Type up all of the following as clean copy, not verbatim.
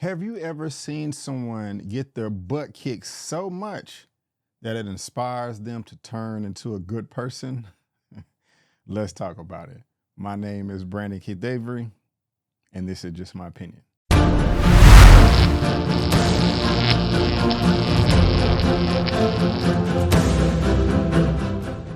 Have you ever seen someone get their butt kicked so much that it inspires them to turn into a good person? Let's talk about it. My name is Brandon Keith Avery, and this is just my opinion.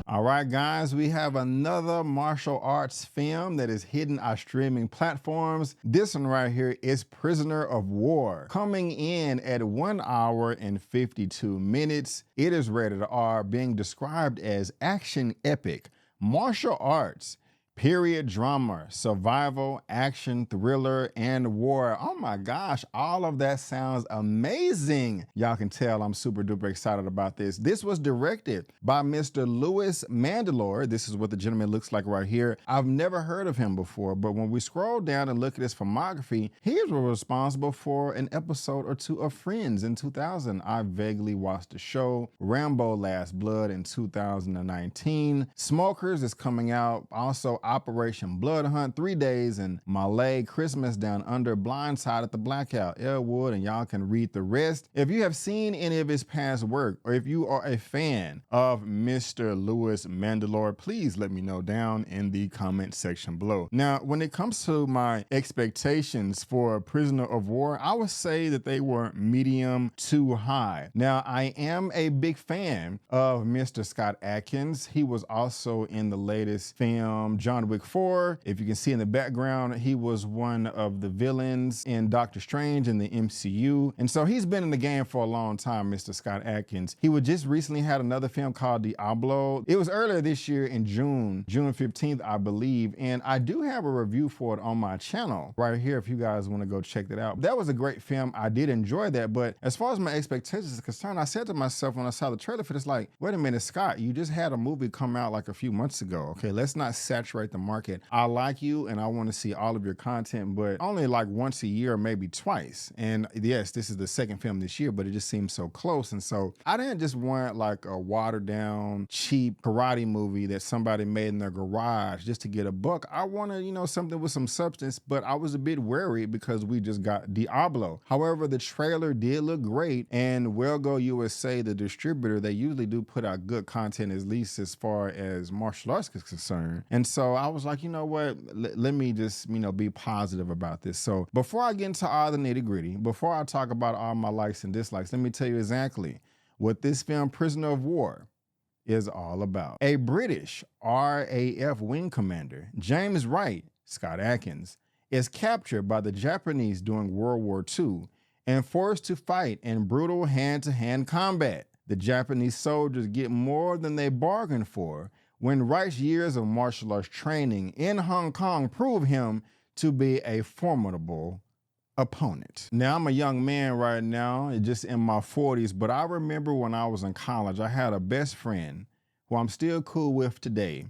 All right, guys, we have another martial arts film that is hitting our streaming platforms. This one right here is Prisoner of War, coming in at 1 hour and 52 minutes. It is rated R, being described as action epic, martial arts, period drama, survival, action, thriller, and war. Oh my gosh, all of that sounds amazing. Y'all can tell I'm super duper excited about this. This was directed by Mr. Louis Mandylor. This is what the gentleman looks like right here. I've never heard of him before, but when we scroll down and look at his filmography, he was responsible for an episode or two of Friends in 2000. I vaguely watched the show. Rambo Last Blood in 2019. Smokers is coming out. Also Operation Blood Hunt, 3 Days in Malay, Christmas Down Under, Blindside at the Blackout, Elwood, and y'all can read the rest. If you have seen any of his past work, or if you are a fan of Mr. Louis Mandylor, please let me know down in the comment section below. Now, when it comes to my expectations for Prisoner of War, I would say that they were medium to high. Now, I am a big fan of Mr. Scott Adkins. He was also in the latest film, John Wick 4. If you can see in the background, he was one of the villains in Doctor Strange in the MCU. And so he's been in the game for a long time, Mr. Scott Adkins. He would just recently had another film called Diablo. It was earlier this year in June 15th, I believe. And I do have a review for it on my channel right here if you guys want to go check that out. That was a great film. I did enjoy that. But as far as my expectations are concerned, I said to myself when I saw the trailer for this, like, wait a minute, Scott, you just had a movie come out like a few months ago. Okay, let's not saturate the market. I like you and I want to see all of your content, but only like once a year, maybe twice. And yes, this is the second film this year, but it just seems so close. And so I didn't just want like a watered down, cheap karate movie that somebody made in their garage just to get a buck. I wanted, something with some substance, but I was a bit wary because we just got Diablo. However, the trailer did look great, and Well Go USA, the distributor, they usually do put out good content, at least as far as martial arts is concerned. And so I was like, you know what, let me just, be positive about this. So before I get into all the nitty gritty, before I talk about all my likes and dislikes, let me tell you exactly what this film, Prisoner of War, is all about. A British RAF wing commander, James Wright, Scott Adkins, is captured by the Japanese during World War II and forced to fight in brutal hand-to-hand combat. The Japanese soldiers get more than they bargained for when Wright's years of martial arts training in Hong Kong prove him to be a formidable opponent. Now, I'm a young man right now, just in my 40s, but I remember when I was in college, I had a best friend who I'm still cool with today.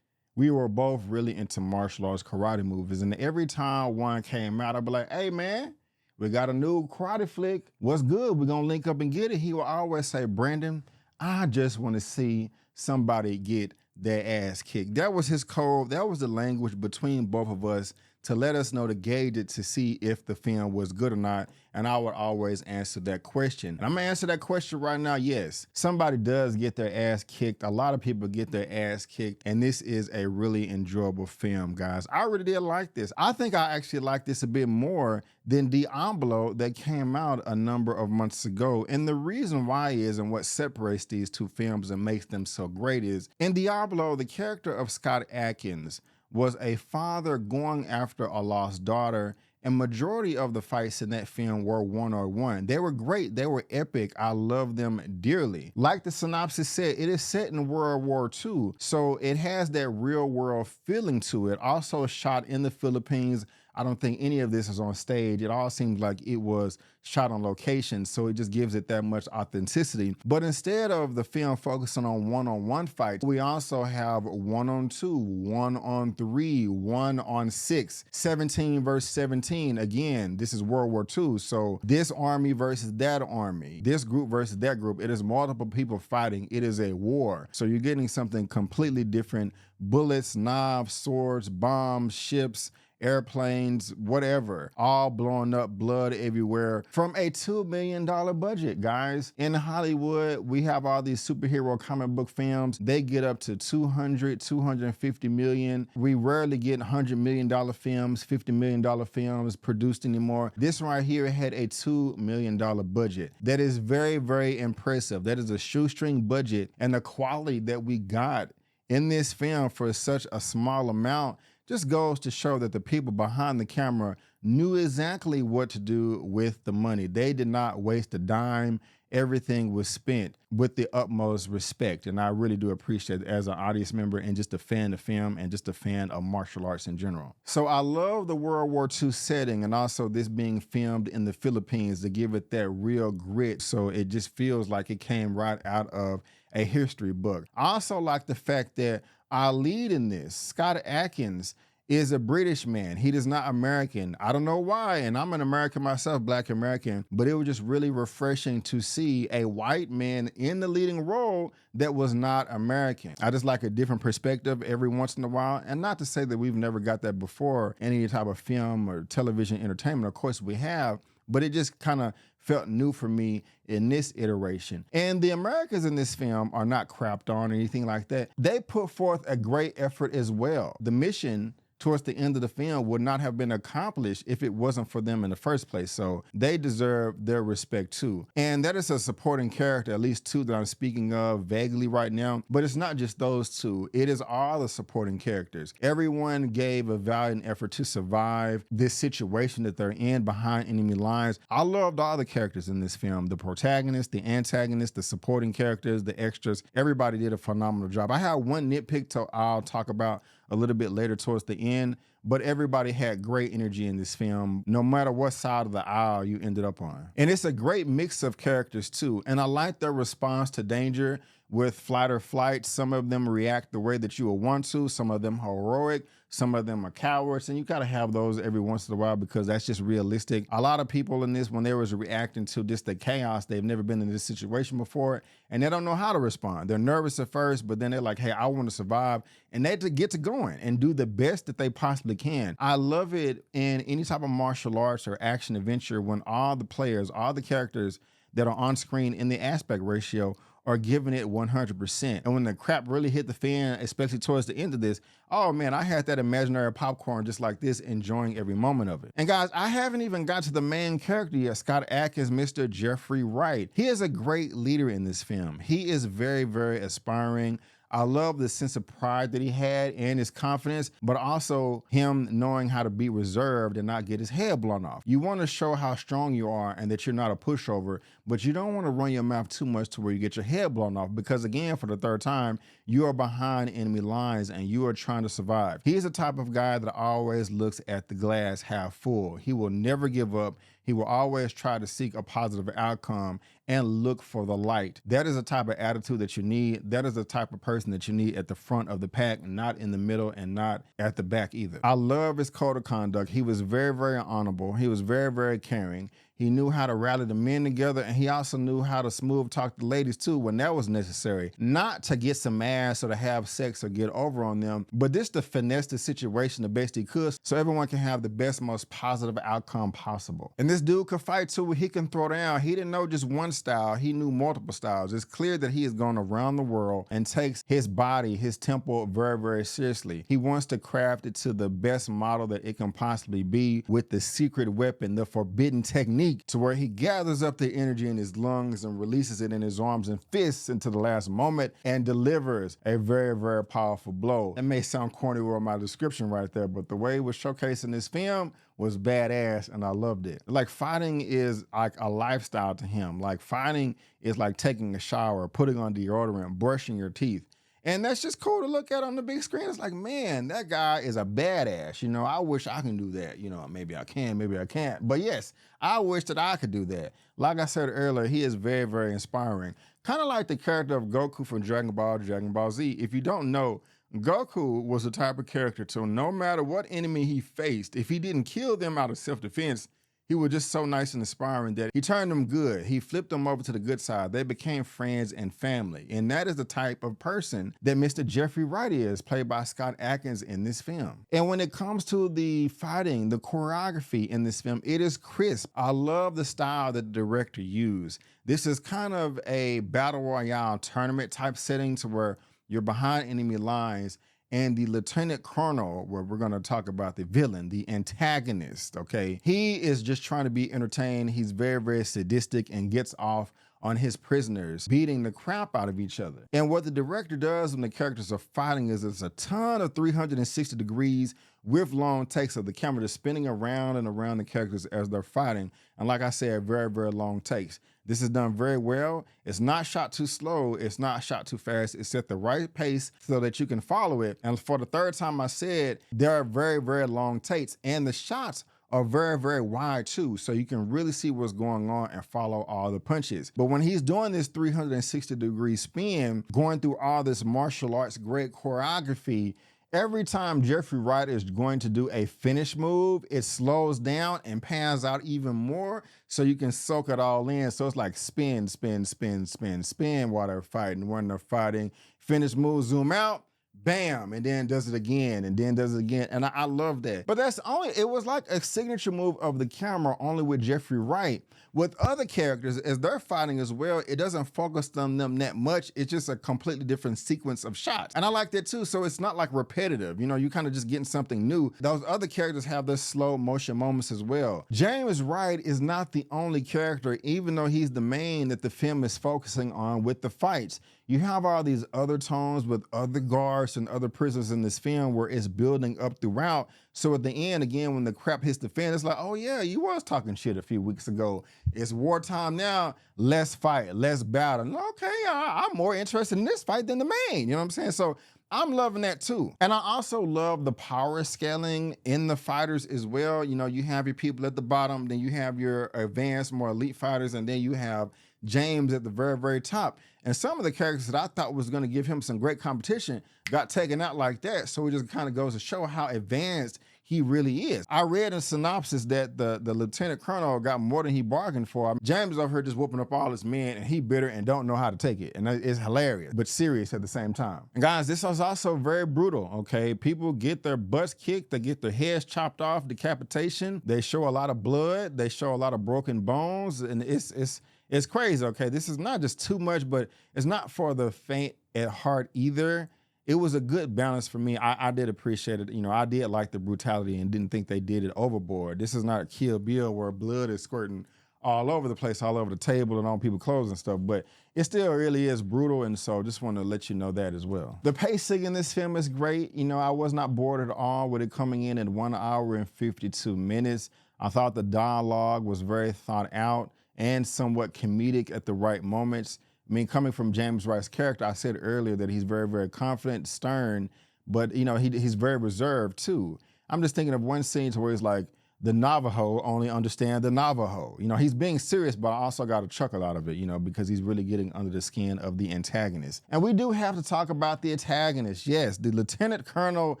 We were both really into martial arts karate movies, and every time one came out, I'd be like, hey man, we got a new karate flick. What's good? We're gonna link up and get it. He would always say, Brandon, I just want to see somebody get their ass kicked. That was his code. That was the language between both of us to let us know, to gauge it, to see if the film was good or not. And I would always answer that question. And I'm gonna answer that question right now. Yes, somebody does get their ass kicked. A lot of people get their ass kicked. And this is a really enjoyable film, guys. I really did like this. I think I actually like this a bit more than Diablo that came out a number of months ago. And the reason why is, and what separates these two films and makes them so great is, in Diablo, the character of Scott Adkins was a father going after a lost daughter, and majority of the fights in that film were one-on-one. They were great. They were epic. I love them dearly. Like the synopsis said, it is set in World War II, so it has that real world feeling to it. Also shot in the Philippines. I don't think any of this is on stage. It all seems like it was shot on location, so it just gives it that much authenticity. But instead of the film focusing on one-on-one fights, we also have 1-on-2, 1-on-3, 1-on-6, 17 versus 17. Again, this is World War II, so this army versus that army, this group versus that group. It is multiple people fighting. It is a war. So you're getting something completely different. Bullets, knives, swords, bombs, ships, airplanes, whatever, all blowing up, blood everywhere, from a $2 million budget, guys. In Hollywood, we have all these superhero comic book films. They get up to 200, 250 million. We rarely get $100 million films, $50 million films produced anymore. This right here had a $2 million budget. That is very, very impressive. That is a shoestring budget, and the quality that we got in this film for such a small amount just goes to show that the people behind the camera knew exactly what to do with the money. They did not waste a dime. Everything was spent with the utmost respect. And I really do appreciate it as an audience member and just a fan of film and just a fan of martial arts in general. So I love the World War II setting, and also this being filmed in the Philippines to give it that real grit. So it just feels like it came right out of a history book. I also like the fact that our lead in this, Scott Adkins, is a British man. He is not American. I don't know why, and I'm an American myself, Black American, but it was just really refreshing to see a white man in the leading role that was not American. I just like a different perspective every once in a while, and not to say that we've never got that before in any type of film or television entertainment. Of course we have, but it just kind of felt new for me in this iteration. And the Americans in this film are not crapped on or anything like that. They put forth a great effort as well. The mission towards the end of the film would not have been accomplished if it wasn't for them in the first place. So they deserve their respect too. And that is a supporting character, at least two that I'm speaking of vaguely right now, but it's not just those two. It is all the supporting characters. Everyone gave a valiant effort to survive this situation that they're in behind enemy lines. I loved all the characters in this film, the protagonist, the antagonist, the supporting characters, the extras. Everybody did a phenomenal job. I have one nitpick I'll talk about a little bit later towards the end, but everybody had great energy in this film, no matter what side of the aisle you ended up on. And it's a great mix of characters too. And I like their response to danger with flight or flight. Some of them react the way that you would want to, some of them heroic, some of them are cowards, and you gotta have those every once in a while because that's just realistic. A lot of people in this, when they was reacting to just the chaos, they've never been in this situation before, and they don't know how to respond. They're nervous at first, but then they're like, hey, I want to survive, and they get to going and do the best that they possibly can. I love it in any type of martial arts or action adventure when all the players, all the characters that are on screen in the aspect ratio are giving it 100%. And when the crap really hit the fan, especially towards the end of this, oh man, I had that imaginary popcorn just like this, enjoying every moment of it. And guys, I haven't even got to the main character yet, Scott Adkins, Mr. Jeffrey Wright. He is a great leader in this film. He is very, very aspiring. I love the sense of pride that he had and his confidence, but also him knowing how to be reserved and not get his head blown off. You want to show how strong you are and that you're not a pushover, but you don't want to run your mouth too much to where you get your head blown off because, again, for the third time, you are behind enemy lines and you are trying to survive. He's the type of guy that always looks at the glass half full. He will never give up. He will always try to seek a positive outcome and look for the light. That is the type of attitude that you need. That is the type of person that you need at the front of the pack, not in the middle and not at the back either. I love his code of conduct. He was very, very honorable. He was very, very caring. He knew how to rally the men together, and he also knew how to smooth talk the ladies too when that was necessary. Not to get some ass or to have sex or get over on them, but just to finesse the situation the best he could so everyone can have the best, most positive outcome possible. And this dude could fight too. He can throw down. He didn't know just one style. He knew multiple styles. It's clear that he has gone around the world and takes his body, his temple very, very seriously. He wants to craft it to the best model that it can possibly be with the secret weapon, the forbidden technique, to where he gathers up the energy in his lungs and releases it in his arms and fists into the last moment and delivers a very, very powerful blow. That may sound corny with my description right there, but the way it was showcased in this film was badass and I loved it. Like, fighting is like a lifestyle to him. Like, fighting is like taking a shower, putting on deodorant, brushing your teeth. And that's just cool to look at on the big screen. It's like, man, that guy is a badass. You know, I wish I can do that. You know, maybe I can, maybe I can't. But yes, I wish that I could do that. Like I said earlier, he is very, very inspiring. Kind of like the character of Goku from Dragon Ball Z. If you don't know, Goku was the type of character to no matter what enemy he faced, if he didn't kill them out of self-defense, He was just so nice and inspiring that he turned them good. He flipped them over to the good side. They became friends and family. And that is the type of person that Mr. Jeffrey Wright is, played by Scott Adkins in this film. And when it comes to the fighting, the choreography in this film, it is crisp. I love the style that the director used. This is kind of a battle royale tournament type setting to where you're behind enemy lines, and the lieutenant colonel, where we're going to talk about the villain, the antagonist, okay? He is just trying to be entertained. He's very, very sadistic and gets off on his prisoners, beating the crap out of each other. And what the director does when the characters are fighting is it's a ton of 360 degrees with long takes of the camera just spinning around and around the characters as they're fighting. And like I said, very, very long takes. This is done very well. It's not shot too slow. It's not shot too fast. It's at the right pace so that you can follow it. And for the third time I said, there are very, very long takes, and the shots are very, very wide too, so you can really see what's going on and follow all the punches. But when he's doing this 360-degree spin, going through all this martial arts, great choreography, every time Jeffrey Wright is going to do a finish move, it slows down and pans out even more so you can soak it all in. So it's like spin, spin, spin, spin, spin while they're fighting. When they're fighting, finish move, zoom out, bam, and then does it again, and then does it again. And I love that. But that's only, it was like a signature move of the camera only with Jeffrey Wright. With other characters, as they're fighting as well, it doesn't focus on them that much. It's just a completely different sequence of shots. And I like that too. So it's not like repetitive. You know, you kind of just getting something new. Those other characters have their slow motion moments as well. James Wright is not the only character, even though he's the main that the film is focusing on with the fights. You have all these other tones with other guards and other prisoners in this film where it's building up throughout. So at the end, again, when the crap hits the fan, it's like, oh yeah, you was talking shit a few weeks ago. It's wartime now, less fight, less battle. Okay, I'm more interested in this fight than the main, you know what I'm saying? So I'm loving that too. And I also love the power scaling in the fighters as well. You know, you have your people at the bottom, then you have your advanced, more elite fighters, and then you have James at the very, very top. And some of the characters that I thought was going to give him some great competition got taken out like that. So it just kind of goes to show how advanced he really is. I read in synopsis that the lieutenant colonel got more than he bargained for. James over here just whooping up all his men, and he bitter and don't know how to take it. And it's hilarious, but serious at the same time. And guys, this is also very brutal, okay? People get their butts kicked, they get their heads chopped off, decapitation. They show a lot of blood, they show a lot of broken bones, and it's crazy, okay? This is not just too much, but it's not for the faint at heart either. It was a good balance for me. I did appreciate it. You know, I did like the brutality and didn't think they did it overboard. This is not Kill Bill where blood is squirting all over the place, all over the table and on people's clothes and stuff, but it still really is brutal, and so just want to let you know that as well. The pacing in this film is great. You know, I was not bored at all with it coming in at 1 hour and 52 minutes. I thought the dialogue was very thought out and somewhat comedic at the right moments. I mean, coming from James Wright's character, I said earlier that he's very, very confident, stern, but you know, he's very reserved too. I'm just thinking of one scene to where he's like, the Navajo only understand the Navajo. You know, he's being serious, but I also got a chuckle out of it, you know, because he's really getting under the skin of the antagonist. And we do have to talk about the antagonist. Yes, the Lieutenant Colonel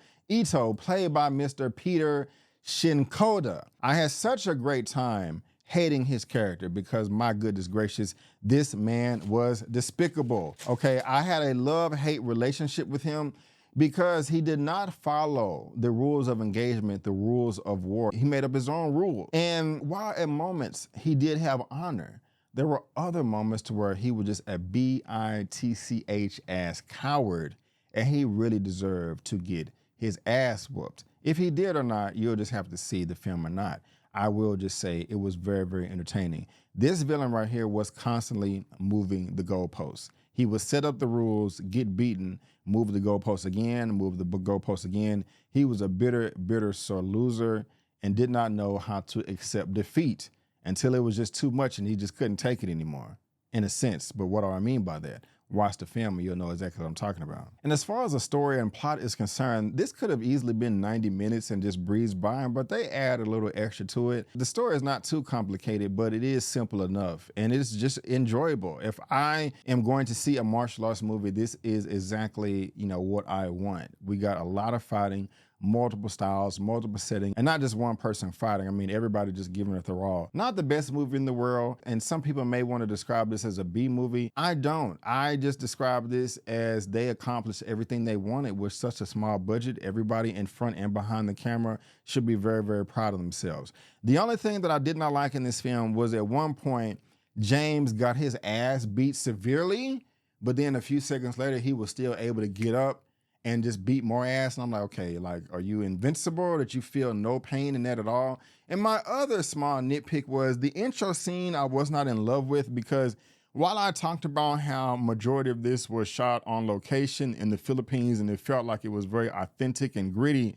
Ito, played by Mr. Peter Shinkoda. I had such a great time hating his character because, my goodness gracious, this man was despicable. Okay, I had a love-hate relationship with him because he did not follow the rules of engagement, the rules of war. He made up his own rules. And while at moments he did have honor, there were other moments to where he was just a bitch ass coward, and he really deserved to get his ass whooped. If he did or not, you'll just have to see the film or not. I will just say it was very, very entertaining. This villain right here was constantly moving the goalposts. He would set up the rules, get beaten, move the goalposts again, move the goalposts again. He was a bitter, bitter sore loser and did not know how to accept defeat until it was just too much and he just couldn't take it anymore, in a sense. But what do I mean by that? Watch the film and you'll know exactly what I'm talking about. And as far as the story and plot is concerned, this could have easily been 90 minutes and just breezed by, but they add a little extra to it. The story is not too complicated, but it is simple enough and it's just enjoyable. If I am going to see a martial arts movie, this is exactly, you know, what I want. We got a lot of fighting, multiple styles, multiple settings, and not just one person fighting. I mean, everybody just giving it their all. Not the best movie in the world, and some people may want to describe this as a B movie. I don't. I just describe this as they accomplished everything they wanted with such a small budget. Everybody in front and behind the camera should be very, very proud of themselves. The only thing that I did not like in this film was at one point, James got his ass beat severely, but then a few seconds later, he was still able to get up and just beat more ass. And I'm like, okay, like, are you invincible, that you feel no pain in that at all? And my other small nitpick was the intro scene I was not in love with, because while I talked about how majority of this was shot on location in the Philippines and it felt like it was very authentic and gritty,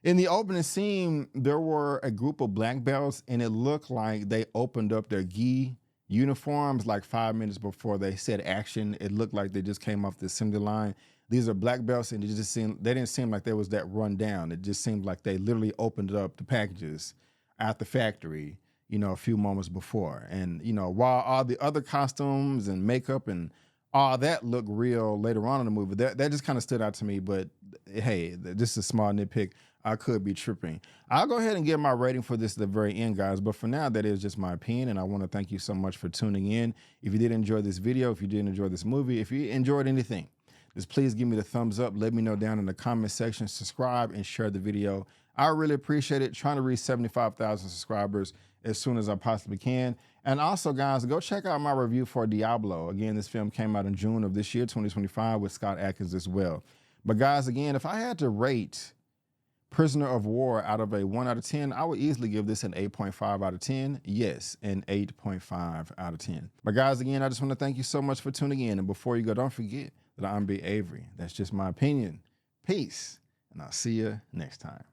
in the opening scene, there were a group of black belts and it looked like they opened up their gi uniforms like 5 minutes before they said action. It looked like they just came off the assembly line. These are black belts, and they didn't seem like there was that run down. It just seemed like they literally opened up the packages at the factory, a few moments before. And, while all the other costumes and makeup and all that looked real later on in the movie, that just kind of stood out to me. But hey, this is a small nitpick. I could be tripping. I'll go ahead and give my rating for this at the very end, guys. But for now, that is just my opinion. And I want to thank you so much for tuning in. If you did enjoy this video, if you did enjoy this movie, if you enjoyed anything, just please give me the thumbs up. Let me know down in the comment section. Subscribe and share the video. I really appreciate it. Trying to reach 75,000 subscribers as soon as I possibly can. And also, guys, go check out my review for Diablo. Again, this film came out in June of this year, 2025, with Scott Adkins as well. But guys, again, if I had to rate Prisoner of War out of a 1 out of 10, I would easily give this an 8.5 out of 10. Yes, an 8.5 out of 10. But guys, again, I just want to thank you so much for tuning in. And before you go, don't forget that I'm B. Avery. That's just my opinion. Peace, and I'll see you next time.